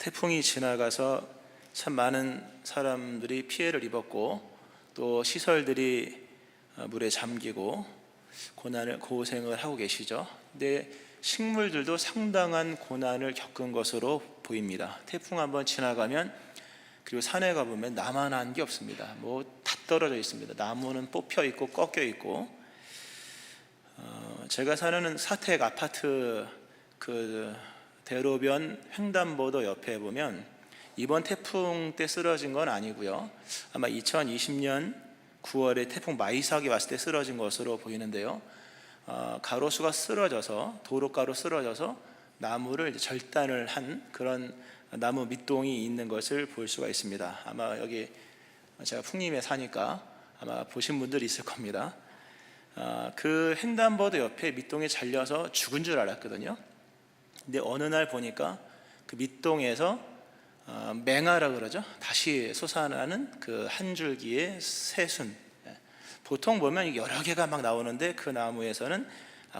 태풍이 지나가서 참 많은 사람들이 피해를 입었고 또 시설들이 물에 잠기고 고생을 하고 계시죠. 근데 식물들도 상당한 고난을 겪은 것으로 보입니다. 태풍 한번 지나가면, 그리고 산에 가보면 나만한 게 없습니다. 뭐 다 떨어져 있습니다. 나무는 뽑혀 있고 꺾여 있고. 제가 사는 사택 아파트 그 대로변 횡단보도 옆에 보면 이번 태풍 때 쓰러진 건 아니고요, 아마 2020년 9월에 태풍 마이삭이 왔을 때 쓰러진 것으로 보이는데요, 가로수가 쓰러져서, 도로가로 쓰러져서 나무를 절단을 한 그런 나무 밑동이 있는 것을 볼 수가 있습니다. 아마 여기 제가 풍림에 사니까 아마 보신 분들이 있을 겁니다. 그 횡단보도 옆에 밑동에 잘려서 죽은 줄 알았거든요. 근데 어느 날 보니까 그 밑동에서 맹아라 그러죠. 다시 솟아나는 그 한 줄기의 새순. 보통 보면 여러 개가 막 나오는데 그 나무에서는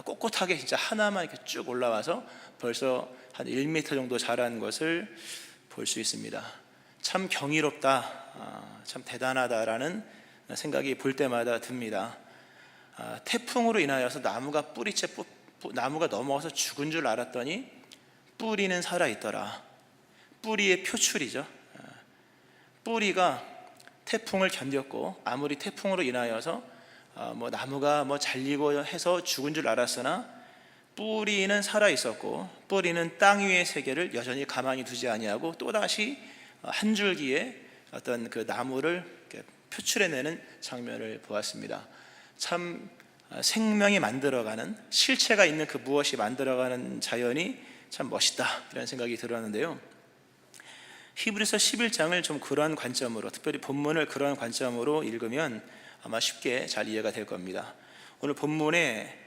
꼿꼿하게 진짜 하나만 이렇게 쭉 올라와서 벌써 한 1m 정도 자란 것을 볼 수 있습니다. 참 경이롭다, 참 대단하다라는 생각이 볼 때마다 듭니다. 태풍으로 인하여서 나무가 넘어가서 죽은 줄 알았더니 뿌리는 살아있더라. 뿌리의 표출이죠. 뿌리가 태풍을 견뎠고, 아무리 태풍으로 인하여서 나무가 잘리고 해서 죽은 줄 알았으나 뿌리는 살아있었고, 뿌리는 땅 위의 세계를 여전히 가만히 두지 아니하고 또다시 한 줄기의 어떤 그 나무를 표출해내는 장면을 보았습니다. 참 생명이 만들어가는, 실체가 있는 그 무엇이 만들어가는 자연이 참 멋있다, 이런 생각이 들었는데요, 히브리서 11장을 좀 그러한 관점으로, 특별히 본문을 그러한 관점으로 읽으면 아마 쉽게 잘 이해가 될 겁니다. 오늘 본문에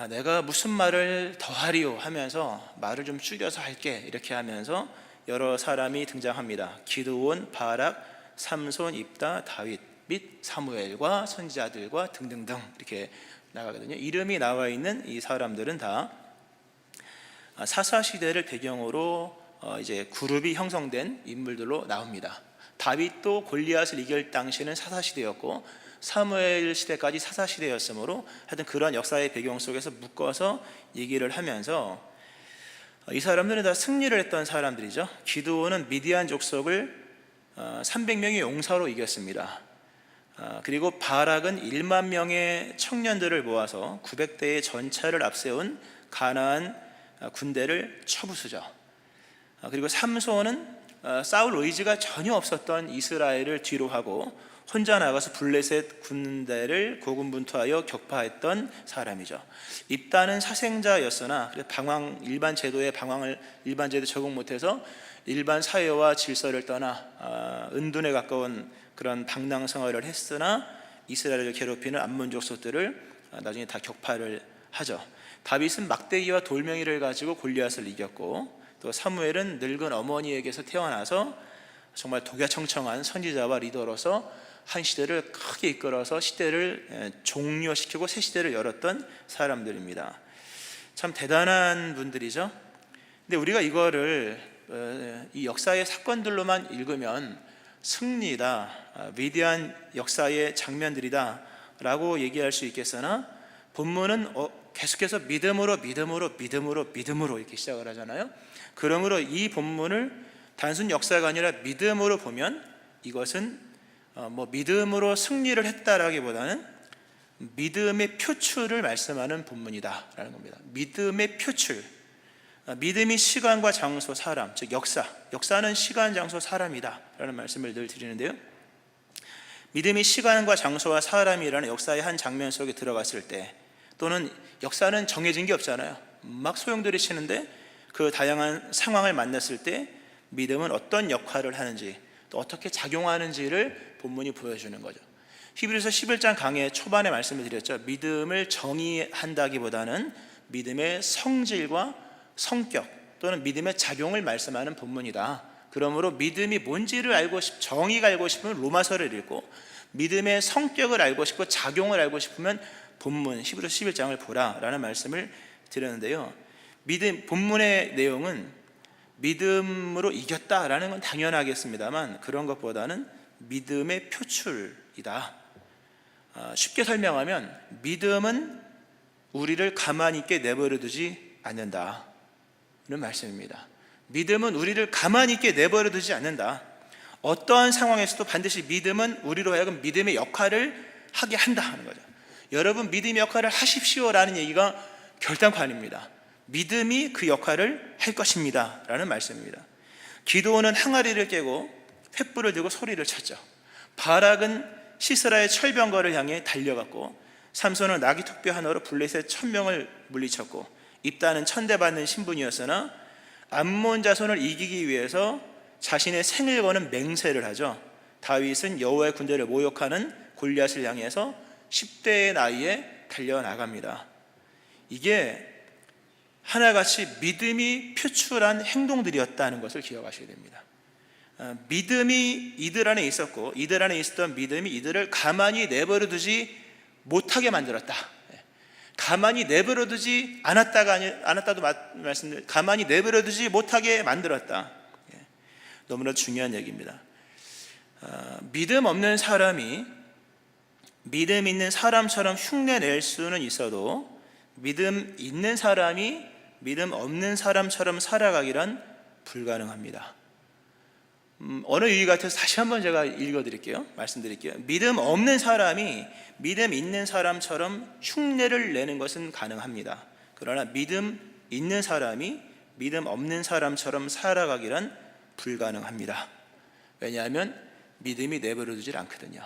내가 무슨 말을 더하리요 하면서 말을 좀 줄여서 할게, 이렇게 하면서 여러 사람이 등장합니다. 기드온, 바락, 삼손, 입다, 다윗 및 사무엘과 선지자들과 등등등 이렇게 나가거든요. 이름이 나와 있는 이 사람들은 다 사사시대를 배경으로 이제 그룹이 형성된 인물들로 나옵니다. 다윗도 골리앗을 이길 당시는 사사시대였고 사무엘 시대까지 사사시대였으므로 하여튼 그런 역사의 배경 속에서 묶어서 얘기를 하면서 이 사람들은 다 승리를 했던 사람들이죠. 기드온은 미디안 족속을 300명의 용사로 이겼습니다. 그리고 바락은 1만 명의 청년들을 모아서 900대의 전차를 앞세운 가나안 군대를 쳐부수죠. 그리고 삼손은 싸울 의지가 전혀 없었던 이스라엘을 뒤로 하고 혼자 나가서 블레셋 군대를 고군분투하여 격파했던 사람이죠. 입다는 사생자였으나 일반 제도에 일반 제도 적응 못해서 일반 사회와 질서를 떠나 은둔에 가까운 그런 방랑 생활을 했으나 이스라엘을 괴롭히는 암몬 족속들을 나중에 다 격파를 하죠. 다윗은 막대기와 돌멩이를 가지고 골리앗을 이겼고, 또 사무엘은 늙은 어머니에게서 태어나서 정말 독야청청한 선지자와 리더로서 한 시대를 크게 이끌어서 시대를 종료시키고 새 시대를 열었던 사람들입니다. 참 대단한 분들이죠. 근데 우리가 이거를 이 역사의 사건들로만 읽으면 승리다, 위대한 역사의 장면들이다 라고 얘기할 수 있겠으나, 본문은 계속해서 믿음으로 이렇게 시작을 하잖아요. 그러므로 이 본문을 단순 역사가 아니라 믿음으로 보면 이것은 믿음으로 승리를 했다라기보다는 믿음의 표출을 말씀하는 본문이다라는 겁니다. 믿음의 표출, 믿음이 시간과 장소, 사람, 즉 역사는 시간, 장소, 사람이다라는 말씀을 늘 드리는데요, 믿음이 시간과 장소와 사람이라는 역사의 한 장면 속에 들어갔을 때, 또는 역사는 정해진 게 없잖아요. 막 소용돌이 치는데 그 다양한 상황을 만났을 때 믿음은 어떤 역할을 하는지, 또 어떻게 작용하는지를 본문이 보여주는 거죠. 히브리서 11장 강의 초반에 말씀을 드렸죠. 믿음을 정의한다기보다는 믿음의 성질과 성격 또는 믿음의 작용을 말씀하는 본문이다. 그러므로 믿음이 뭔지를 정의가 알고 싶으면 로마서를 읽고, 믿음의 성격을 알고 싶고 작용을 알고 싶으면 본문 히브리서 11장을 보라라는 말씀을 드렸는데요, 본문의 내용은 믿음으로 이겼다라는 건 당연하겠습니다만 그런 것보다는 믿음의 표출이다. 쉽게 설명하면 믿음은 우리를 가만히 있게 내버려 두지 않는다는 말씀입니다. 믿음은 우리를 가만히 있게 내버려 두지 않는다. 어떠한 상황에서도 반드시 믿음은 우리로 하여금 믿음의 역할을 하게 한다 하는 거죠. 여러분 믿음의 역할을 하십시오라는 얘기가 결단코 아닙니다. 믿음이 그 역할을 할 것입니다 라는 말씀입니다. 기드온은 항아리를 깨고 횃불을 들고 소리를 쳤죠. 바락은 시스라의 철병거를 향해 달려갔고 삼손은 나귀 턱뼈 하나로 블레셋 1000명을 물리쳤고 입다는 천대받는 신분이었으나 암몬 자손을 이기기 위해서 자신의 생을 거는 맹세를 하죠. 다윗은 여호와의 군대를 모욕하는 골리앗을 향해서 10대의 나이에 달려나갑니다. 이게 하나같이 믿음이 표출한 행동들이었다는 것을 기억하셔야 됩니다. 믿음이 이들 안에 있었고 이들 안에 있었던 믿음이 이들을 가만히 내버려 두지 못하게 만들었다. 가만히 내버려 두지 않았다도 말씀드려요. 가만히 내버려 두지 못하게 만들었다. 너무나 중요한 얘기입니다. 믿음 없는 사람이 믿음 있는 사람처럼 흉내낼 수는 있어도 믿음 있는 사람이 믿음 없는 사람처럼 살아가기란 불가능합니다. 어느 유희 같아서 다시 한번 제가 읽어드릴게요. 말씀드릴게요. 믿음 없는 사람이 믿음 있는 사람처럼 흉내를 내는 것은 가능합니다. 그러나 믿음 있는 사람이 믿음 없는 사람처럼 살아가기란 불가능합니다. 왜냐하면 믿음이 내버려두질 않거든요.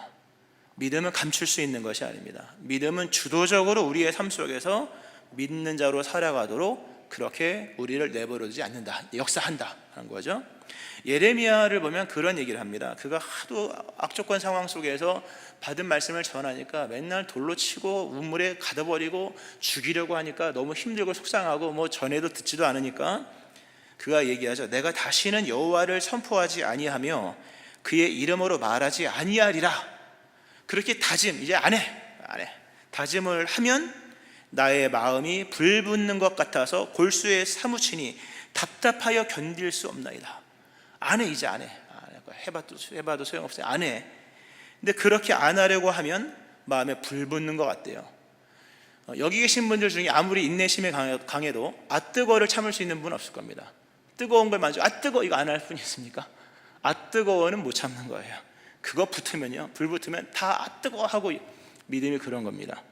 믿음은 감출 수 있는 것이 아닙니다. 믿음은 주도적으로 우리의 삶 속에서 믿는 자로 살아가도록 그렇게 우리를 내버려두지 않는다, 역사한다 하는 거죠. 예레미야를 보면 그런 얘기를 합니다. 그가 하도 악조건 상황 속에서 받은 말씀을 전하니까 맨날 돌로 치고 우물에 가둬버리고 죽이려고 하니까 너무 힘들고 속상하고 뭐 전에도 듣지도 않으니까 그가 얘기하죠. 내가 다시는 여호와를 선포하지 아니하며 그의 이름으로 말하지 아니하리라. 그렇게 이제 안 해. 다짐을 하면 나의 마음이 불붙는 것 같아서 골수에 사무치니 답답하여 견딜 수 없나이다. 이제 안 해. 해봐도 소용없어요. 안 해. 근데 그렇게 안 하려고 하면 마음에 불붙는 것 같대요. 여기 계신 분들 중에 아무리 인내심이 강해도 뜨거워를 참을 수 있는 분은 없을 겁니다. 뜨거운 걸 만지고 뜨거워 이거 안 할 뿐이 있습니까? 뜨거워는 못 참는 거예요. 그거 붙으면요, 불 붙으면 다 뜨거워 하고 믿음이 그런 겁니다.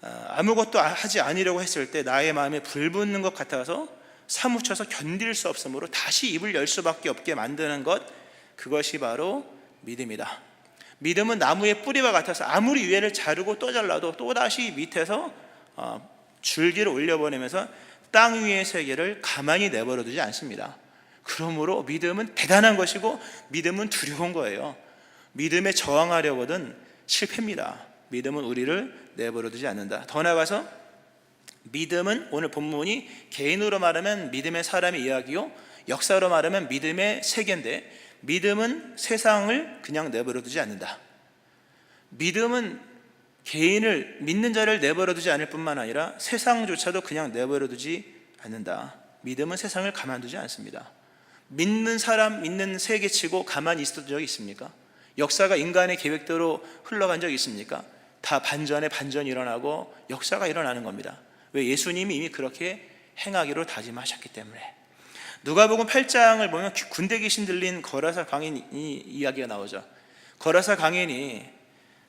아무것도 하지 않으려고 했을 때 나의 마음에 불 붙는 것 같아서 사무쳐서 견딜 수 없으므로 다시 입을 열 수밖에 없게 만드는 것, 그것이 바로 믿음이다. 믿음은 나무의 뿌리와 같아서 아무리 위에를 자르고 또 잘라도 또다시 밑에서 줄기를 올려보내면서 땅 위의 세계를 가만히 내버려두지 않습니다. 그러므로 믿음은 대단한 것이고 믿음은 두려운 거예요. 믿음에 저항하려거든 실패입니다. 믿음은 우리를 내버려두지 않는다. 더 나아가서 믿음은 오늘 본문이 개인으로 말하면 믿음의 사람의 이야기요, 역사로 말하면 믿음의 세계인데 믿음은 세상을 그냥 내버려두지 않는다. 믿음은 개인을 믿는 자를 내버려두지 않을 뿐만 아니라 세상조차도 그냥 내버려두지 않는다. 믿음은 세상을 가만두지 않습니다. 믿는 사람 믿는 세계치고 가만히 있었던 적이 있습니까? 역사가 인간의 계획대로 흘러간 적이 있습니까? 다 반전에 반전이 일어나고 역사가 일어나는 겁니다. 왜? 예수님이 이미 그렇게 행하기로 다짐하셨기 때문에. 누가복음 8장을 보면 군대 귀신 들린 거라사 광인 이야기가 나오죠. 거라사 광인이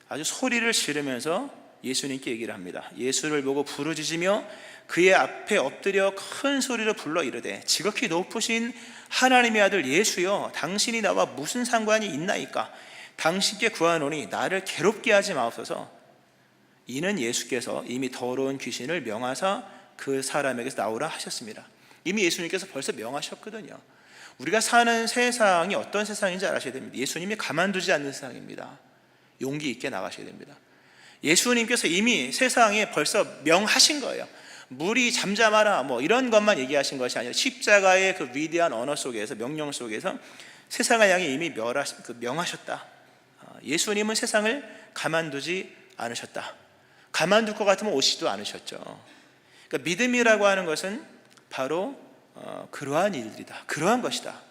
아주 소리를 지르면서 예수님께 얘기를 합니다. 예수를 보고 부르짖으며 그의 앞에 엎드려 큰 소리로 불러 이르되 지극히 높으신 하나님의 아들 예수여, 당신이 나와 무슨 상관이 있나이까? 당신께 구하노니 나를 괴롭게 하지 마옵소서. 이는 예수께서 이미 더러운 귀신을 명하사 그 사람에게서 나오라 하셨습니다. 이미 예수님께서 벌써 명하셨거든요. 우리가 사는 세상이 어떤 세상인지 알아셔야 됩니다. 예수님이 가만두지 않는 세상입니다. 용기 있게 나가셔야 됩니다. 예수님께서 이미 세상에 벌써 명하신 거예요. 물이 잠잠하라 뭐 이런 것만 얘기하신 것이 아니라 십자가의 그 위대한 언어 속에서, 명령 속에서 세상을 향해 이미 명하셨다. 예수님은 세상을 가만두지 않으셨다. 가만둘 것 같으면 오시지도 않으셨죠. 그러니까 믿음이라고 하는 것은 바로 그러한 일들이다. 그러한 것이다.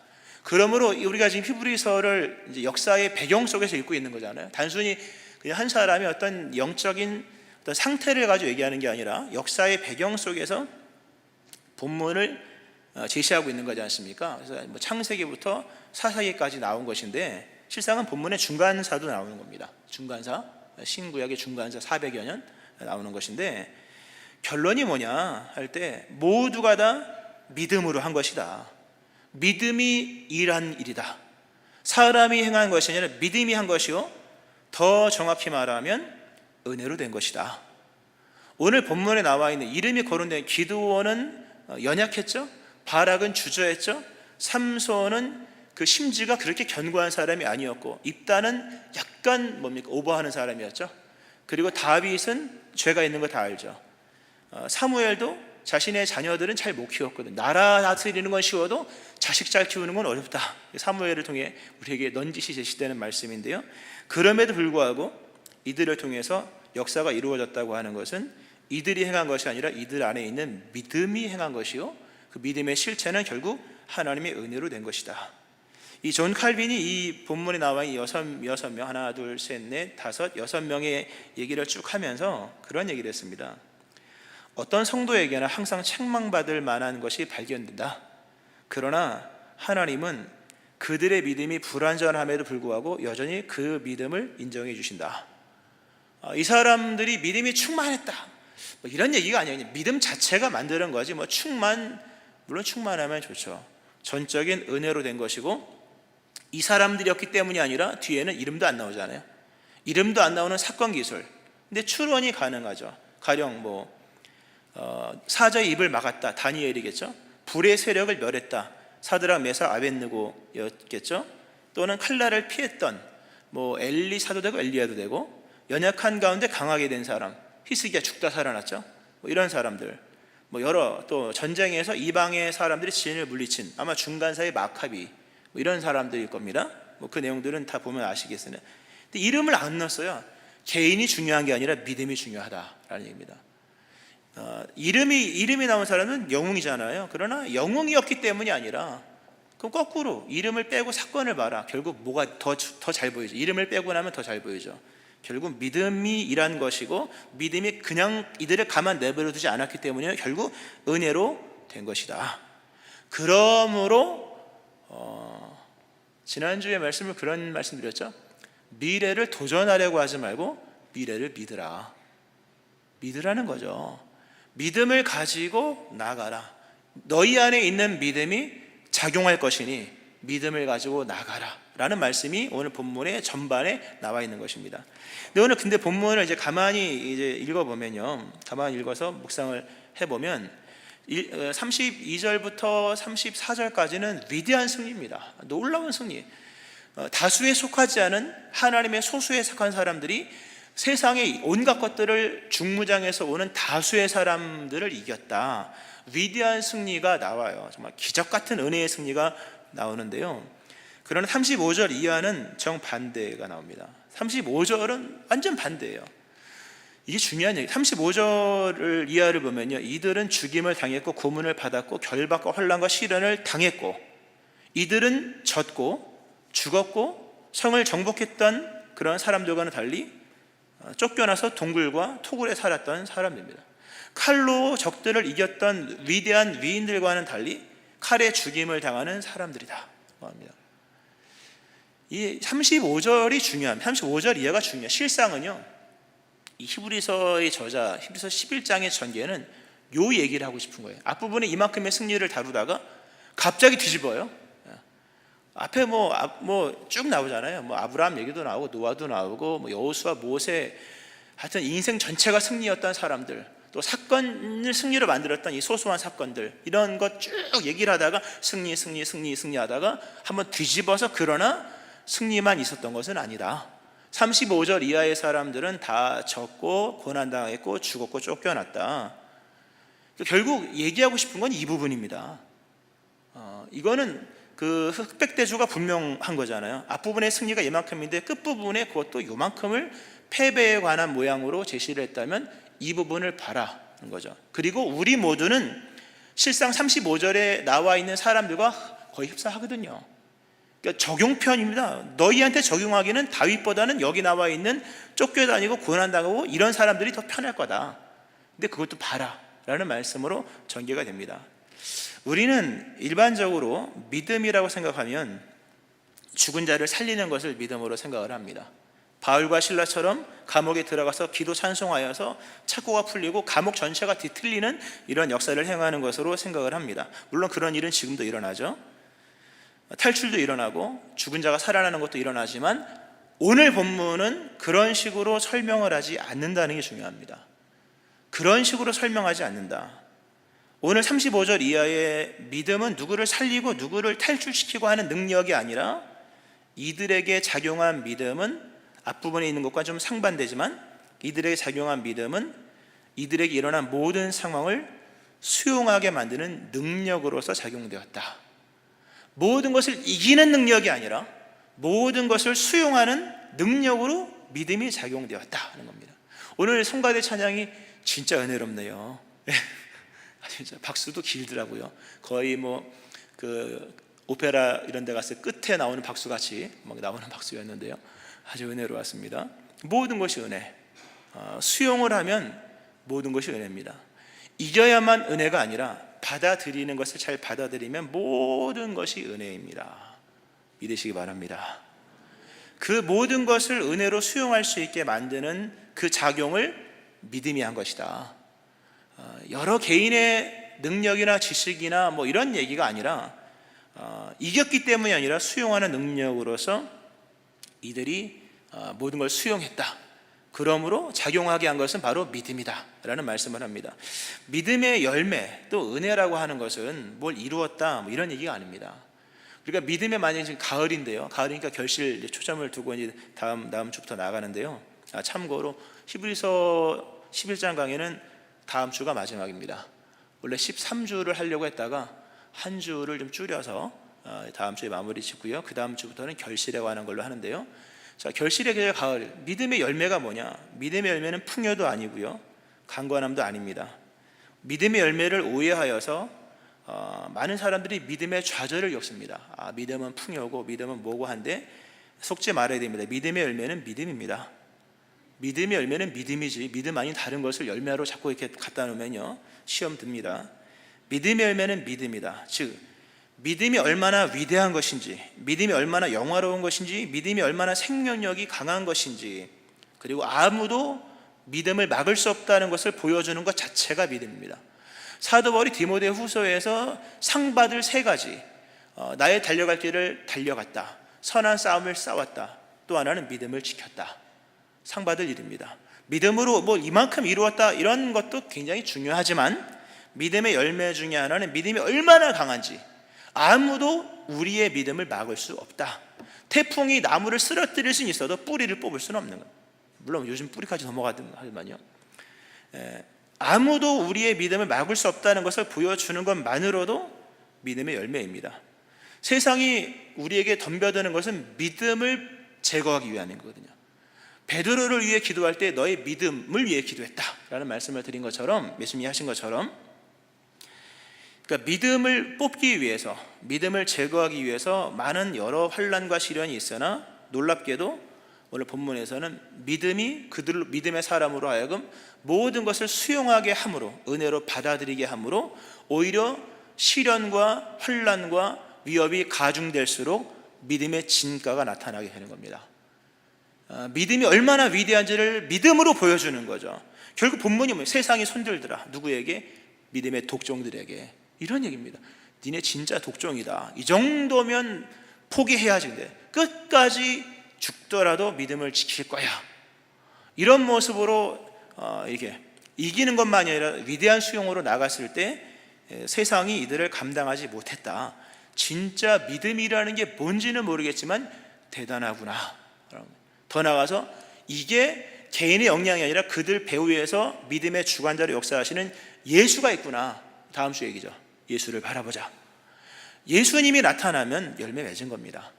그러므로 우리가 지금 히브리서를 이제 역사의 배경 속에서 읽고 있는 거잖아요. 단순히 그냥 한 사람이 어떤 영적인 어떤 상태를 가지고 얘기하는 게 아니라 역사의 배경 속에서 본문을 제시하고 있는 거지 않습니까? 그래서 뭐 창세기부터 사사기까지 나온 것인데 실상은 본문의 중간사도 나오는 겁니다. 중간사, 신구약의 중간사 400여 년 나오는 것인데 결론이 뭐냐 할 때 모두가 다 믿음으로 한 것이다. 믿음이 일한 일이다. 사람이 행한 것이 아니라 믿음이 한 것이요, 더 정확히 말하면 은혜로 된 것이다. 오늘 본문에 나와 있는 이름이 거론된 기드온은 연약했죠. 바락은 주저했죠. 삼손은 그 심지가 그렇게 견고한 사람이 아니었고 입다는 약간 오버하는 사람이었죠. 그리고 다윗은 죄가 있는 거 다 알죠. 사무엘도 자신의 자녀들은 잘 못 키웠거든. 나라 다스리는 건 쉬워도 자식 잘 키우는 건 어렵다. 사무엘을 통해 우리에게 넌지시 제시되는 말씀인데요. 그럼에도 불구하고 이들을 통해서 역사가 이루어졌다고 하는 것은 이들이 행한 것이 아니라 이들 안에 있는 믿음이 행한 것이요, 그 믿음의 실체는 결국 하나님의 은혜로 된 것이다. 이 존 칼빈이 이 본문에 나와 있는 여섯 명, 하나, 둘, 셋, 넷, 다섯, 6명의 얘기를 쭉 하면서 그런 얘기를 했습니다. 어떤 성도에게나 항상 책망받을 만한 것이 발견된다. 그러나 하나님은 그들의 믿음이 불완전함에도 불구하고 여전히 그 믿음을 인정해 주신다. 이 사람들이 믿음이 충만했다, 뭐 이런 얘기가 아니에요. 믿음 자체가 만드는 거지. 물론 충만하면 좋죠. 전적인 은혜로 된 것이고, 이 사람들이었기 때문이 아니라 뒤에는 이름도 안 나오잖아요. 이름도 안 나오는 사건 기술. 근데 추론이 가능하죠. 가령 사자의 입을 막았다, 다니엘이겠죠. 불의 세력을 멸했다, 사드락 메삭 아벳느고였겠죠. 또는 칼날을 피했던 엘리 사도 되고 엘리야도 되고, 연약한 가운데 강하게 된 사람, 히스기야 죽다 살아났죠. 이런 사람들, 여러 또 전쟁에서 이방의 사람들이 진을 물리친 아마 중간사의 마카비, 이런 사람들일 겁니다. 그 내용들은 다 보면 아시겠으나, 근데 이름을 안 넣었어요. 개인이 중요한 게 아니라 믿음이 중요하다라는 얘기입니다. 이름이 나온 사람은 영웅이잖아요. 그러나 영웅이었기 때문이 아니라, 그럼 거꾸로 이름을 빼고 사건을 봐라. 결국 뭐가 더 잘 보이죠? 이름을 빼고 나면 더 잘 보이죠. 결국 믿음이 일한 것이고, 믿음이 그냥 이들을 가만 내버려 두지 않았기 때문에 결국 은혜로 된 것이다. 그러므로 지난주에 말씀을 그런 말씀 드렸죠. 미래를 도전하려고 하지 말고 미래를 믿으라는 거죠. 믿음을 가지고 나가라. 너희 안에 있는 믿음이 작용할 것이니 믿음을 가지고 나가라 라는 말씀이 오늘 본문의 전반에 나와 있는 것입니다. 근데 본문을 가만히 읽어보면요, 가만히 읽어서 묵상을 해보면 32절부터 34절까지는 위대한 승리입니다. 놀라운 승리. 다수에 속하지 않은 하나님의 소수에 속한 사람들이 세상의 온갖 것들을 중무장해서 오는 다수의 사람들을 이겼다. 위대한 승리가 나와요. 정말 기적 같은 은혜의 승리가 나오는데요. 그러나 35절 이하는 정반대가 나옵니다. 35절은 완전 반대예요. 이게 중요한 얘기. 35절 이하를 보면요, 이들은 죽임을 당했고 고문을 받았고 결박과 환난과 시련을 당했고, 이들은 졌고 죽었고 성을 정복했던 그런 사람들과는 달리 쫓겨나서 동굴과 토굴에 살았던 사람들입니다. 칼로 적들을 이겼던 위대한 위인들과는 달리 칼에 죽임을 당하는 사람들이다 합니다. 이 35절이 중요합니다. 35절 이하가 중요해요. 실상은요, 이 히브리서의 저자, 히브리서 11장의 전개는 요 얘기를 하고 싶은 거예요. 앞부분에 이만큼의 승리를 다루다가 갑자기 뒤집어요. 앞에 쭉 나오잖아요. 아브라함 얘기도 나오고 노아도 나오고 여호수아, 모세, 하여튼 인생 전체가 승리였던 사람들, 또 사건을 승리로 만들었던 이 소소한 사건들, 이런 것 쭉 얘기를 하다가 승리하다가 한번 뒤집어서 그러나 승리만 있었던 것은 아니다. 35절 이하의 사람들은 다 졌고 고난당했고 죽었고 쫓겨났다. 결국 얘기하고 싶은 건 이 부분입니다. 이거는 그 흑백대주가 분명한 거잖아요. 앞부분의 승리가 이만큼인데 끝부분에 그것도 요만큼을 패배에 관한 모양으로 제시를 했다면 이 부분을 봐라는 거죠. 그리고 우리 모두는 실상 35절에 나와 있는 사람들과 거의 흡사하거든요. 그러니까 적용편입니다. 너희한테 적용하기는 다윗보다는 여기 나와 있는 쫓겨다니고 고난당하고 이런 사람들이 더 편할 거다. 근데 그것도 봐라 라는 말씀으로 전개가 됩니다. 우리는 일반적으로 믿음이라고 생각하면 죽은 자를 살리는 것을 믿음으로 생각을 합니다. 바울과 실라처럼 감옥에 들어가서 기도 찬송하여서 착고가 풀리고 감옥 전체가 뒤틀리는 이런 역사를 행하는 것으로 생각을 합니다. 물론 그런 일은 지금도 일어나죠. 탈출도 일어나고 죽은 자가 살아나는 것도 일어나지만 오늘 본문은 그런 식으로 설명을 하지 않는다는 게 중요합니다. 그런 식으로 설명하지 않는다. 오늘 35절 이하의 믿음은 누구를 살리고 누구를 탈출시키고 하는 능력이 아니라 이들에게 작용한 믿음은 앞부분에 있는 것과 좀 상반되지만 이들에게 작용한 믿음은 이들에게 일어난 모든 상황을 수용하게 만드는 능력으로서 작용되었다. 모든 것을 이기는 능력이 아니라 모든 것을 수용하는 능력으로 믿음이 작용되었다 하는 겁니다. 오늘 성가대 찬양이 진짜 은혜롭네요. 진짜 박수도 길더라고요. 거의 그 오페라 이런 데 갔을 때 끝에 나오는 박수같이 막 나오는 박수였는데요. 아주 은혜로웠습니다. 모든 것이 은혜. 수용을 하면 모든 것이 은혜입니다. 이겨야만 은혜가 아니라 받아들이는 것을 잘 받아들이면 모든 것이 은혜입니다. 믿으시기 바랍니다. 그 모든 것을 은혜로 수용할 수 있게 만드는 그 작용을 믿음이 한 것이다. 여러 개인의 능력이나 지식이나 이런 얘기가 아니라 이겼기 때문이 아니라 수용하는 능력으로서 이들이 모든 걸 수용했다. 그러므로 작용하게 한 것은 바로 믿음이다 라는 말씀을 합니다. 믿음의 열매 또 은혜라고 하는 것은 뭘 이루었다 이런 얘기가 아닙니다. 그러니까 믿음의 만약에 지금 가을인데요, 가을이니까 결실 초점을 두고 이제 다음 주부터 나가는데요. 참고로 히브리서 11장 강의는 다음 주가 마지막입니다. 원래 13주를 하려고 했다가 한 주를 좀 줄여서 다음 주에 마무리 짓고요. 그 다음 주부터는 결실에 관한 걸로 하는데요. 자, 결실의 계절 가을, 믿음의 열매가 뭐냐? 믿음의 열매는 풍요도 아니고요, 강건함도 아닙니다. 믿음의 열매를 오해하여서 많은 사람들이 믿음의 좌절을 겪습니다. 믿음은 풍요고 믿음은 뭐고 한데 속지 말아야 됩니다. 믿음의 열매는 믿음입니다. 믿음의 열매는 믿음이지 믿음 아닌 다른 것을 열매로 자꾸 이렇게 갖다 놓으면요 시험 듭니다. 믿음의 열매는 믿음이다. 즉 믿음이 얼마나 위대한 것인지, 믿음이 얼마나 영화로운 것인지, 믿음이 얼마나 생명력이 강한 것인지, 그리고 아무도 믿음을 막을 수 없다는 것을 보여주는 것 자체가 믿음입니다. 사도 바울이 디모데 후서에서 상 받을 세 가지, 나의 달려갈 길을 달려갔다, 선한 싸움을 싸웠다, 또 하나는 믿음을 지켰다. 상 받을 일입니다. 믿음으로 이만큼 이루었다 이런 것도 굉장히 중요하지만 믿음의 열매 중에 하나는 믿음이 얼마나 강한지, 아무도 우리의 믿음을 막을 수 없다. 태풍이 나무를 쓰러뜨릴 수는 있어도 뿌리를 뽑을 수는 없는 것. 물론 요즘 뿌리까지 넘어가더만요. 아무도 우리의 믿음을 막을 수 없다는 것을 보여주는 것만으로도 믿음의 열매입니다. 세상이 우리에게 덤벼드는 것은 믿음을 제거하기 위함인 거거든요. 베드로를 위해 기도할 때 너의 믿음을 위해 기도했다라는 말씀을 드린 것처럼, 예수님이 하신 것처럼, 그러니까 믿음을 뽑기 위해서, 믿음을 제거하기 위해서 많은 여러 환난과 시련이 있으나 놀랍게도 오늘 본문에서는 믿음의 사람으로 하여금 모든 것을 수용하게 함으로, 은혜로 받아들이게 함으로 오히려 시련과 환난과 위협이 가중될수록 믿음의 진가가 나타나게 되는 겁니다. 믿음이 얼마나 위대한지를 믿음으로 보여주는 거죠. 결국 본문이 뭐예요? 세상이 손들더라. 누구에게? 믿음의 독종들에게. 이런 얘기입니다. 니네 진짜 독종이다. 이 정도면 포기해야지. 근데 끝까지 죽더라도 믿음을 지킬 거야. 이런 모습으로 이렇게 이기는 것만이 아니라 위대한 수용으로 나갔을 때 세상이 이들을 감당하지 못했다. 진짜 믿음이라는 게 뭔지는 모르겠지만 대단하구나. 더 나아가서 이게 개인의 역량이 아니라 그들 배후에서 믿음의 주관자로 역사하시는 예수가 있구나. 다음 주 얘기죠. 예수를 바라보자. 예수님이 나타나면 열매 맺은 겁니다.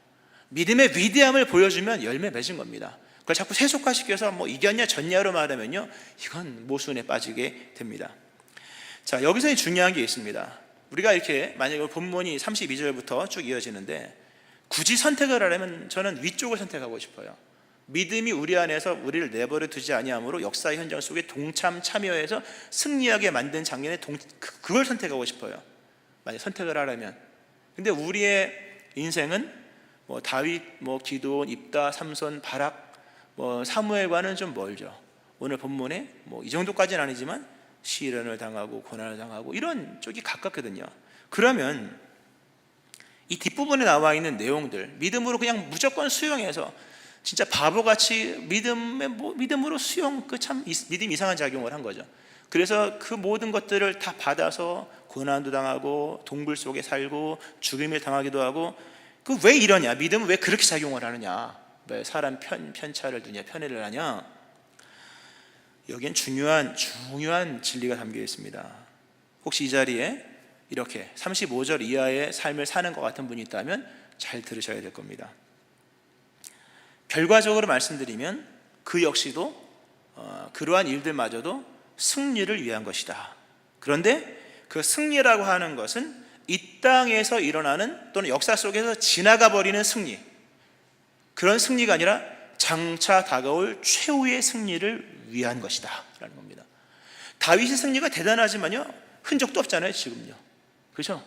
믿음의 위대함을 보여주면 열매 맺은 겁니다. 그걸 자꾸 세속화시켜서 이겼냐 졌냐로 말하면요, 이건 모순에 빠지게 됩니다. 자, 여기서 중요한 게 있습니다. 우리가 이렇게 만약에 본문이 32절부터 쭉 이어지는데 굳이 선택을 하려면 저는 위쪽을 선택하고 싶어요. 믿음이 우리 안에서 우리를 내버려 두지 아니하므로 역사의 현장 속에 동참 참여해서 승리하게 만든 장면에 그걸 선택하고 싶어요. 만약 선택을 하려면. 근데 우리의 인생은 뭐 다윗, 뭐 기드온, 입다, 삼손, 바락, 뭐 사무엘과는 좀 멀죠. 오늘 본문에 뭐 이 정도까지는 아니지만 시련을 당하고 고난을 당하고 이런 쪽이 가깝거든요. 그러면 이 뒷부분에 나와 있는 내용들 믿음으로 그냥 무조건 수용해서 진짜 바보같이 믿음으로 수용, 참 믿음 이상한 작용을 한 거죠. 그래서 그 모든 것들을 다 받아서 고난도 당하고 동굴 속에 살고 죽임을 당하기도 하고 그 왜 이러냐? 믿음은 왜 그렇게 작용을 하느냐? 왜 사람 편차를 두냐? 편애를 하냐? 여기엔 중요한 진리가 담겨 있습니다. 혹시 이 자리에 이렇게 35절 이하의 삶을 사는 것 같은 분이 있다면 잘 들으셔야 될 겁니다. 결과적으로 말씀드리면 그 역시도 그러한 일들마저도 승리를 위한 것이다. 그런데 그 승리라고 하는 것은 이 땅에서 일어나는 또는 역사 속에서 지나가 버리는 승리, 그런 승리가 아니라 장차 다가올 최후의 승리를 위한 것이다 라는 겁니다. 다윗의 승리가 대단하지만요 흔적도 없잖아요. 지금요, 그렇죠?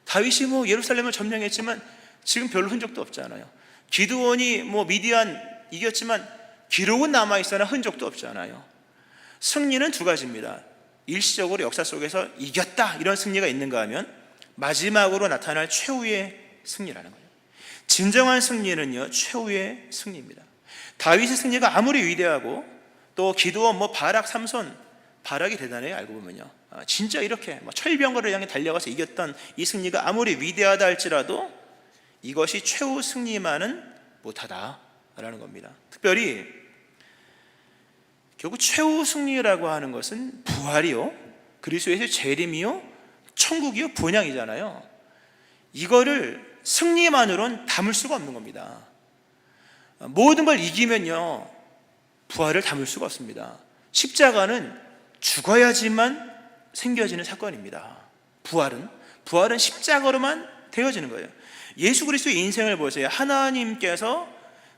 다윗이 뭐 예루살렘을 점령했지만 지금 별로 흔적도 없잖아요. 기드온이 뭐 미디안 이겼지만 기록은 남아있으나 흔적도 없잖아요. 승리는 두 가지입니다. 일시적으로 역사 속에서 이겼다 이런 승리가 있는가 하면 마지막으로 나타날 최후의 승리라는 거예요. 진정한 승리는요 최후의 승리입니다. 다윗의 승리가 아무리 위대하고 또 기드온, 뭐 바락, 삼손, 바락이 대단해요. 알고 보면요 진짜 이렇게 철병거를 향해 달려가서 이겼던 이 승리가 아무리 위대하다 할지라도 이것이 최후 승리만은 못하다라는 겁니다. 특별히 결국 최후 승리라고 하는 것은 부활이요, 그리스도에서 재림이요, 천국이요, 본향이잖아요. 이거를 승리만으로는 담을 수가 없는 겁니다. 모든 걸 이기면요 부활을 담을 수가 없습니다. 십자가는 죽어야지만 생겨지는 사건입니다. 부활은 십자가로만 되어지는 거예요. 예수 그리스도의 인생을 보세요. 하나님께서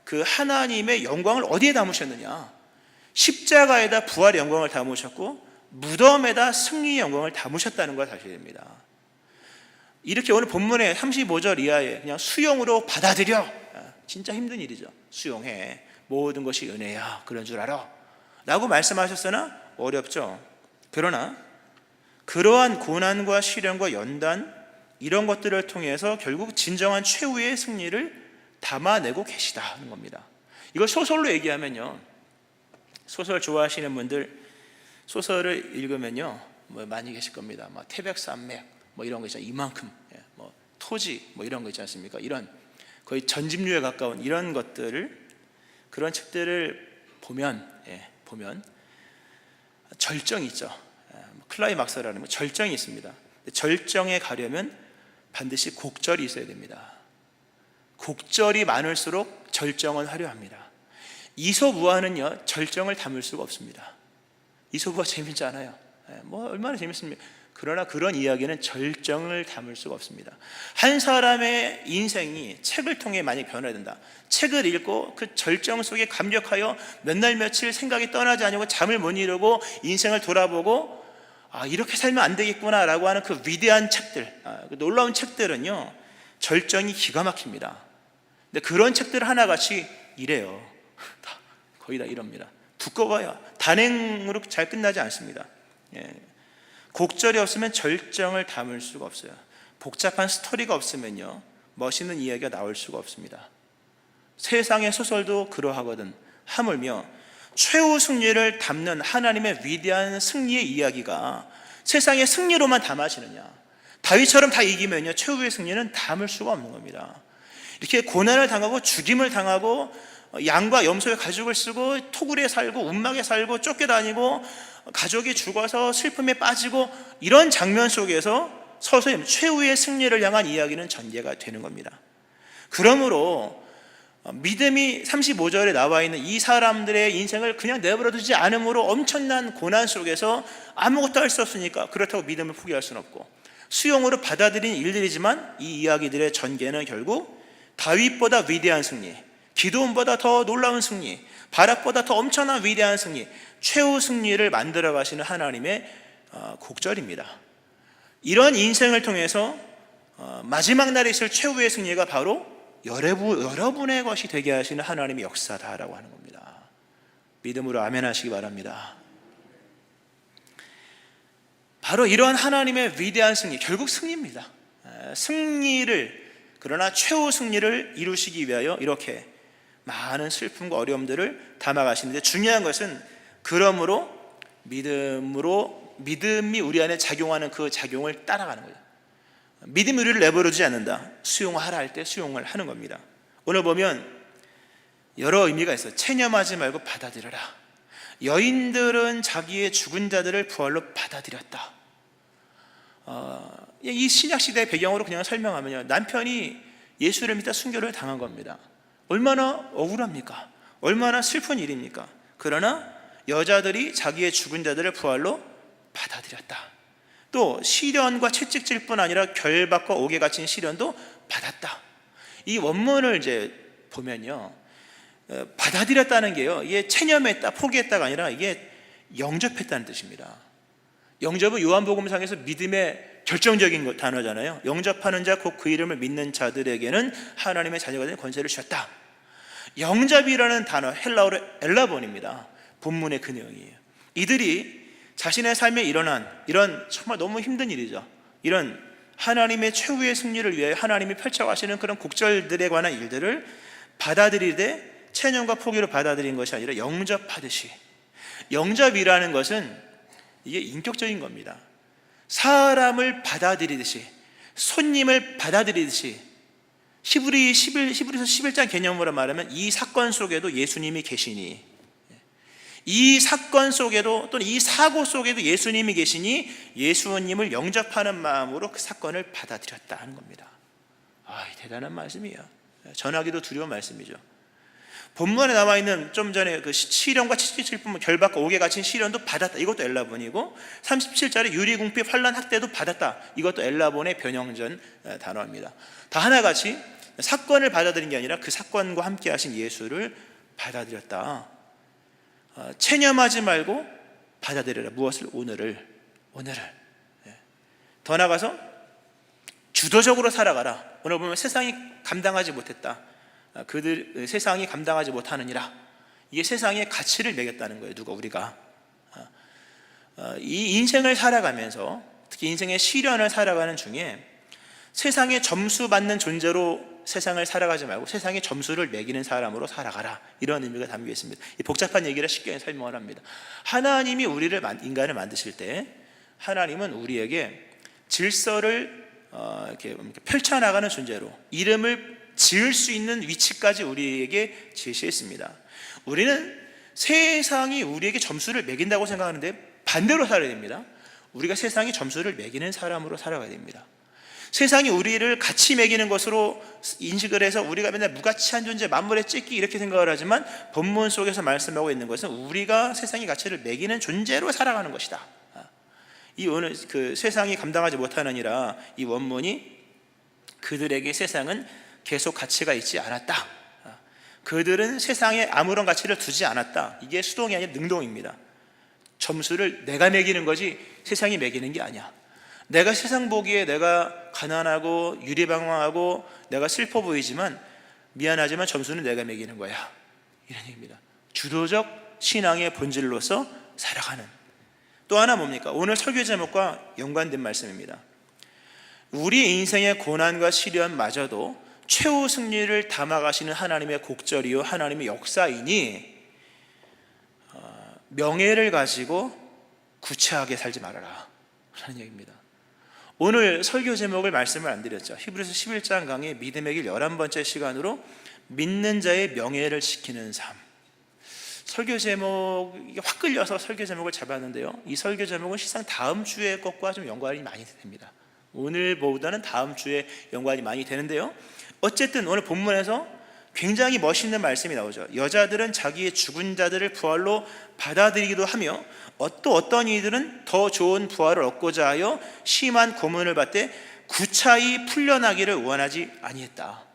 그 하나님의 영광을 어디에 담으셨느냐? 십자가에다 부활의 영광을 담으셨고 무덤에다 승리의 영광을 담으셨다는 걸 사실입니다. 이렇게 오늘 본문의 35절 이하에 그냥 수용으로 받아들여, 진짜 힘든 일이죠. 수용해, 모든 것이 은혜야, 그런 줄 알아 라고 말씀하셨으나 어렵죠. 그러나 그러한 고난과 시련과 연단 이런 것들을 통해서 결국 진정한 최후의 승리를 담아내고 계시다는 겁니다. 이걸 소설로 얘기하면요, 소설 좋아하시는 분들 소설을 읽으면요 뭐 많이 계실 겁니다. 막 태백산맥 뭐 이런 거 있잖아요. 이만큼 뭐 토지 뭐 이런 거 있지 않습니까? 이런 거의 전집류에 가까운 이런 것들을, 그런 책들을 보면 절정이 있죠. 클라이막스라는 거 절정이 있습니다. 절정에 가려면 반드시 곡절이 있어야 됩니다. 곡절이 많을수록 절정은 화려합니다. 이솝우화는요 절정을 담을 수가 없습니다. 이솝우화 재밌지 않아요? 뭐 얼마나 재밌습니까? 그러나 그런 이야기는 절정을 담을 수가 없습니다. 한 사람의 인생이 책을 통해 많이 변화된다. 책을 읽고 그 절정 속에 감격하여 몇 날 며칠 생각이 떠나지 않고 잠을 못 이루고 인생을 돌아보고 이렇게 살면 안 되겠구나 라고 하는 그 위대한 책들, 그 놀라운 책들은요 절정이 기가 막힙니다. 근데 그런 책들 하나같이 이래요. 거의 다 이럽니다. 두꺼워요. 단행으로 잘 끝나지 않습니다. 곡절이 없으면 절정을 담을 수가 없어요. 복잡한 스토리가 없으면요 멋있는 이야기가 나올 수가 없습니다. 세상의 소설도 그러하거든. 하물며 최후 승리를 담는 하나님의 위대한 승리의 이야기가 세상의 승리로만 담아지느냐? 다윗처럼 다 이기면요 최후의 승리는 담을 수가 없는 겁니다. 이렇게 고난을 당하고 죽임을 당하고 양과 염소의 가죽을 쓰고 토굴에 살고 움막에 살고 쫓겨다니고 가족이 죽어서 슬픔에 빠지고 이런 장면 속에서 서서히 최후의 승리를 향한 이야기는 전개가 되는 겁니다. 그러므로 믿음이 35절에 나와 있는 이 사람들의 인생을 그냥 내버려두지 않음으로 엄청난 고난 속에서 아무것도 할 수 없으니까 그렇다고 믿음을 포기할 수는 없고, 수용으로 받아들인 일들이지만 이 이야기들의 전개는 결국 다윗보다 위대한 승리, 기드온보다 더 놀라운 승리, 바락보다 더 엄청난 위대한 승리, 최후 승리를 만들어 가시는 하나님의 곡절입니다. 이런 인생을 통해서 마지막 날에 있을 최후의 승리가 바로 여러분의 것이 되게 하시는 하나님의 역사다라고 하는 겁니다. 믿음으로 아멘 하시기 바랍니다. 바로 이러한 하나님의 위대한 승리, 결국 승리입니다. 승리를, 그러나 최후 승리를 이루시기 위하여 이렇게 많은 슬픔과 어려움들을 담아가시는데, 중요한 것은 그러므로 믿음이 우리 안에 작용하는 그 작용을 따라가는 거예요. 믿음이 우리를 내버려두지 않는다. 수용하라 할 때 수용을 하는 겁니다. 오늘 보면 여러 의미가 있어요. 체념하지 말고 받아들여라. 여인들은 자기의 죽은 자들을 부활로 받아들였다. 이 신약시대의 배경으로 그냥 설명하면요, 남편이 예수를 믿다 순교를 당한 겁니다. 얼마나 억울합니까? 얼마나 슬픈 일입니까? 그러나 여자들이 자기의 죽은 자들을 부활로 받아들였다. 또 시련과 채찍질뿐 아니라 결박과 옥에 갇힌 시련도 받았다. 이 원문을 이제 보면요, 받아들였다는 게요, 이게 체념했다, 포기했다가 아니라 이게 영접했다는 뜻입니다. 영접은 요한복음상에서 믿음의 결정적인 단어잖아요. 영접하는 자, 곧 그 이름을 믿는 자들에게는 하나님의 자녀가 되는 권세를 주셨다. 영접이라는 단어, 헬라어로 엘라본입니다. 본문의 그 내용이에요. 이들이 자신의 삶에 일어난 이런 정말 너무 힘든 일이죠. 이런 하나님의 최후의 승리를 위해 하나님이 펼쳐가시는 그런 곡절들에 관한 일들을 받아들이되 체념과 포기로 받아들인 것이 아니라 영접하듯이, 영접이라는 것은 이게 인격적인 겁니다. 사람을 받아들이듯이, 손님을 받아들이듯이, 히브리서 11장 개념으로 말하면 이 사건 속에도 예수님이 계시니, 이 사건 속에도 또는 이 사고 속에도 예수님이 계시니 예수님을 영접하는 마음으로 그 사건을 받아들였다 하는 겁니다. 대단한 말씀이에요. 전하기도 두려운 말씀이죠. 본문에 나와 있는 좀 전에 그 시련과 채찍질뿐만 결박과 옥에 갇힌 시련도 받았다. 이것도 엘라본이고, 37절에 유리궁핍 환난 학대도 받았다. 이것도 엘라본의 변형전 단어입니다. 다 하나같이 사건을 받아들인 게 아니라 그 사건과 함께 하신 예수를 받아들였다. 체념하지 말고 받아들여라. 무엇을? 오늘을. 더 나아가서 주도적으로 살아가라. 오늘 보면 세상이 감당하지 못했다. 세상이 감당하지 못하느니라. 이게 세상의 가치를 매겼다는 거예요. 우리가 이 인생을 살아가면서, 특히 인생의 시련을 살아가는 중에 세상에 점수 받는 존재로 세상을 살아가지 말고 세상에 점수를 매기는 사람으로 살아가라. 이런 의미가 담겨 있습니다. 이 복잡한 얘기를 쉽게 설명을 합니다. 하나님이 인간을 만드실 때 하나님은 우리에게 질서를 이렇게 펼쳐나가는 존재로, 이름을 지을 수 있는 위치까지 우리에게 제시했습니다. 우리는 세상이 우리에게 점수를 매긴다고 생각하는데 반대로 살아야 됩니다. 우리가 세상이 점수를 매기는 사람으로 살아가야 됩니다. 세상이 우리를 가치 매기는 것으로 인식을 해서 우리가 맨날 무가치한 존재, 만물의 찢기 이렇게 생각을 하지만 본문 속에서 말씀하고 있는 것은 우리가 세상의 가치를 매기는 존재로 살아가는 것이다. 이 오늘 그 세상이 감당하지 못하느니라, 이 원문이 그들에게 세상은 계속 가치가 있지 않았다. 그들은 세상에 아무런 가치를 두지 않았다. 이게 수동이 아니라 능동입니다. 점수를 내가 매기는 거지 세상이 매기는 게 아니야. 내가 세상 보기에 내가 가난하고 유리방황하고 내가 슬퍼 보이지만 미안하지만 점수는 내가 매기는 거야. 이런 얘기입니다. 주도적 신앙의 본질로서 살아가는. 또 하나 뭡니까? 오늘 설교 제목과 연관된 말씀입니다. 우리 인생의 고난과 시련마저도 최후 승리를 담아가시는 하나님의 곡절이요 하나님의 역사이니 명예를 가지고 구체하게 살지 말아라 하는 얘기입니다. 오늘 설교 제목을 말씀을 안 드렸죠. 히브리서 11장 강의 믿음의 길 11번째 시간으로 믿는 자의 명예를 지키는 삶. 설교 제목이 확 끌려서 설교 제목을 잡았는데요, 이 설교 제목은 실상 다음 주의 것과 좀 연관이 많이 됩니다. 오늘보다는 다음 주에 연관이 많이 되는데요, 어쨌든 오늘 본문에서 굉장히 멋있는 말씀이 나오죠. 여자들은 자기의 죽은 자들을 부활로 받아들이기도 하며 또 어떤 이들은 더 좋은 부활을 얻고자 하여 심한 고문을 받되 구차히 풀려나기를 원하지 아니했다.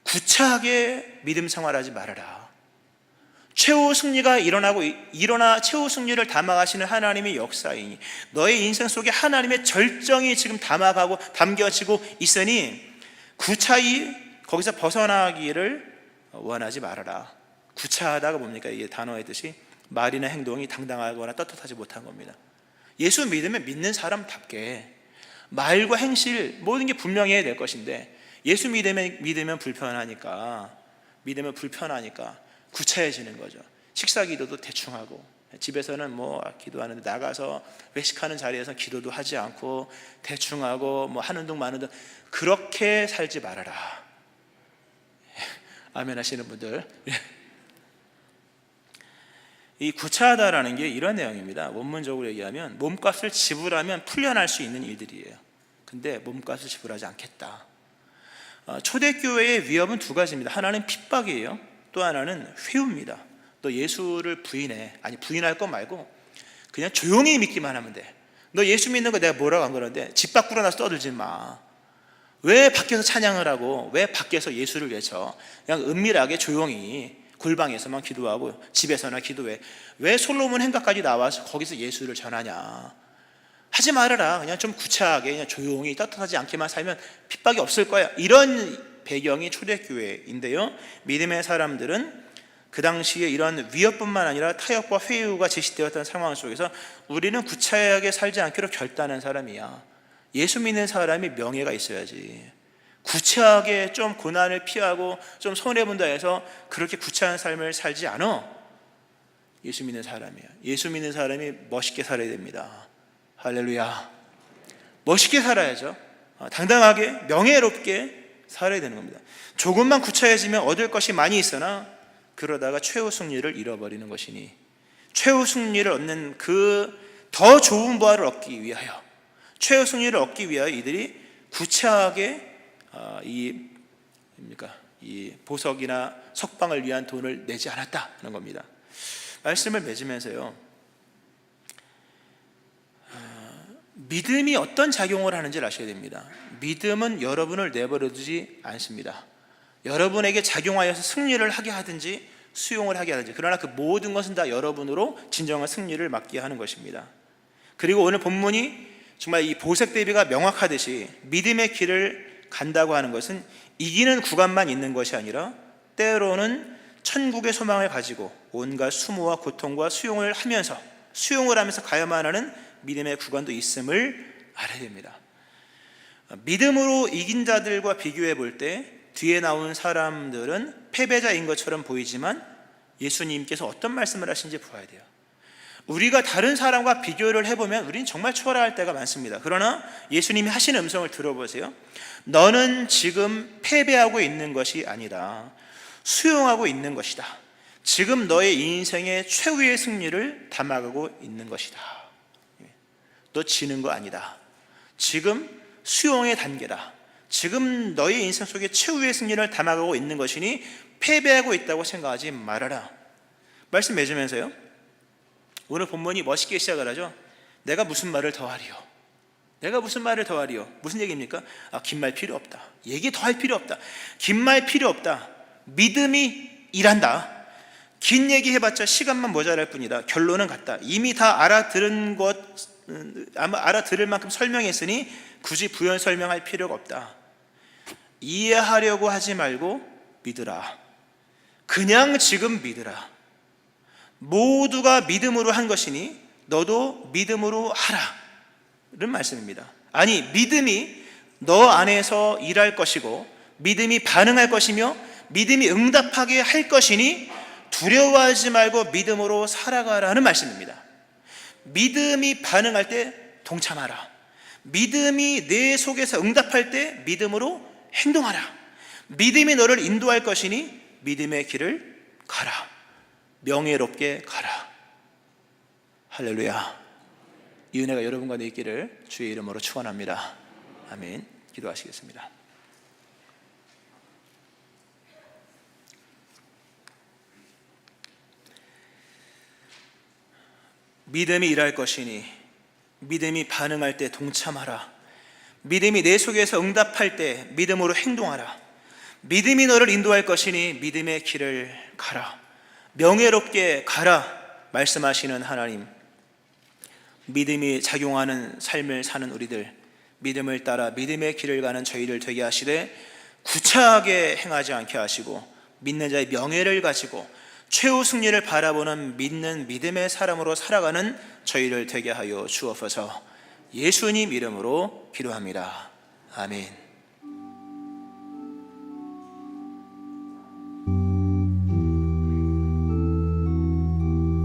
구차하게 믿음 생활하지 말아라. 최후 승리가 일어나 최후 승리를 담아가시는 하나님의 역사이니 너의 인생 속에 하나님의 절정이 지금 담겨지고 있으니 구차히 거기서 벗어나기를 원하지 말아라. 구차하다가 뭡니까? 이게 단어의 뜻이 말이나 행동이 당당하거나 떳떳하지 못한 겁니다. 예수 믿으면 믿는 사람답게 말과 행실 모든 게 분명해야 될 것인데 예수 믿으면 불편하니까 구차해지는 거죠. 식사 기도도 대충 하고 집에서는 뭐 기도하는데 나가서 외식하는 자리에서 기도도 하지 않고 대충 하고 뭐 하는 둥 마는 둥 그렇게 살지 말아라. 아멘 하시는 분들. 이 구차하다라는 게 이런 내용입니다. 원문적으로 얘기하면 몸값을 지불하면 풀려날 수 있는 일들이에요. 근데 몸값을 지불하지 않겠다. 초대교회의 위협은 두 가지입니다. 하나는 핍박이에요. 또 하나는 회유입니다. 너 예수를 부인할 것 말고 그냥 조용히 믿기만 하면 돼. 너 예수 믿는 거 내가 뭐라고 안 그러는데 집 밖으로 나서 떠들지 마. 왜 밖에서 찬양을 하고 왜 밖에서 예수를 외쳐? 그냥 은밀하게 조용히 골방에서만 기도하고 집에서나 기도해. 왜 솔로몬 행각까지 나와서 거기서 예수를 전하냐? 하지 말아라. 그냥 좀 구차하게 그냥 조용히 떳떳하지 않게만 살면 핍박이 없을 거야. 이런 배경이 초대교회인데요. 믿음의 사람들은 그 당시에 이런 위협뿐만 아니라 타협과 회유가 제시되었던 상황 속에서 우리는 구차하게 살지 않기로 결단한 사람이야. 예수 믿는 사람이 명예가 있어야지. 구차하게 좀 고난을 피하고 좀 손해본다 해서 그렇게 구차한 삶을 살지 않아. 예수 믿는 사람이야. 예수 믿는 사람이 멋있게 살아야 됩니다. 할렐루야. 멋있게 살아야죠. 당당하게 명예롭게 살아야 되는 겁니다. 조금만 구차해지면 얻을 것이 많이 있으나 그러다가 최후 승리를 잃어버리는 것이니 최후 승리를 얻는 그 더 좋은 부활을 얻기 위하여 최후 승리를 얻기 위하여 이들이 구차하게 이 보석이나 석방을 위한 돈을 내지 않았다는 겁니다. 말씀을 맺으면서요, 믿음이 어떤 작용을 하는지를 아셔야 됩니다. 믿음은 여러분을 내버려두지 않습니다. 여러분에게 작용하여서 승리를 하게 하든지 수용을 하게 하든지, 그러나 그 모든 것은 다 여러분으로 진정한 승리를 맡게 하는 것입니다. 그리고 오늘 본문이 정말 이 보색 대비가 명확하듯이 믿음의 길을 간다고 하는 것은 이기는 구간만 있는 것이 아니라 때로는 천국의 소망을 가지고 온갖 수모와 고통과 수용을 하면서 가야만 하는 믿음의 구간도 있음을 알아야 됩니다. 믿음으로 이긴 자들과 비교해 볼 때 뒤에 나온 사람들은 패배자인 것처럼 보이지만 예수님께서 어떤 말씀을 하신지 보아야 돼요. 우리가 다른 사람과 비교를 해보면 우리는 정말 초라할 때가 많습니다. 그러나 예수님이 하시는 음성을 들어보세요. 너는 지금 패배하고 있는 것이 아니라 수용하고 있는 것이다. 지금 너의 인생의 최후의 승리를 담아가고 있는 것이다. 너 지는 거 아니다. 지금 수용의 단계다. 지금 너의 인생 속에 최후의 승리를 담아가고 있는 것이니 패배하고 있다고 생각하지 말아라. 말씀 맺으면서요, 오늘 본문이 멋있게 시작을 하죠. 내가 무슨 말을 더하리요? 무슨 얘기입니까? 긴 말 필요 없다. 얘기 더 할 필요 없다. 긴 말 필요 없다. 믿음이 일한다. 긴 얘기 해봤자 시간만 모자랄 뿐이다. 결론은 같다. 이미 다 알아들은 것, 아마 알아들을 만큼 설명했으니 굳이 부연 설명할 필요가 없다. 이해하려고 하지 말고 믿으라. 그냥 지금 믿으라. 모두가 믿음으로 한 것이니 너도 믿음으로 하라는 말씀입니다. 아니, 믿음이 너 안에서 일할 것이고 믿음이 반응할 것이며 믿음이 응답하게 할 것이니 두려워하지 말고 믿음으로 살아가라는 말씀입니다. 믿음이 반응할 때 동참하라. 믿음이 내 속에서 응답할 때 믿음으로 행동하라. 믿음이 너를 인도할 것이니 믿음의 길을 가라. 명예롭게 가라. 할렐루야. 이 은혜가 여러분과 내 있기를 주의 이름으로 축원합니다. 아멘. 기도하시겠습니다. 믿음이 일할 것이니 믿음이 반응할 때 동참하라. 믿음이 내 속에서 응답할 때 믿음으로 행동하라. 믿음이 너를 인도할 것이니 믿음의 길을 가라. 명예롭게 가라 말씀하시는 하나님, 믿음이 작용하는 삶을 사는 우리들, 믿음을 따라 믿음의 길을 가는 저희를 되게 하시되 구차하게 행하지 않게 하시고 믿는 자의 명예를 가지고 최후 승리를 바라보는 믿는 믿음의 사람으로 살아가는 저희를 되게 하여 주옵소서. 예수님 이름으로 기도합니다. 아멘.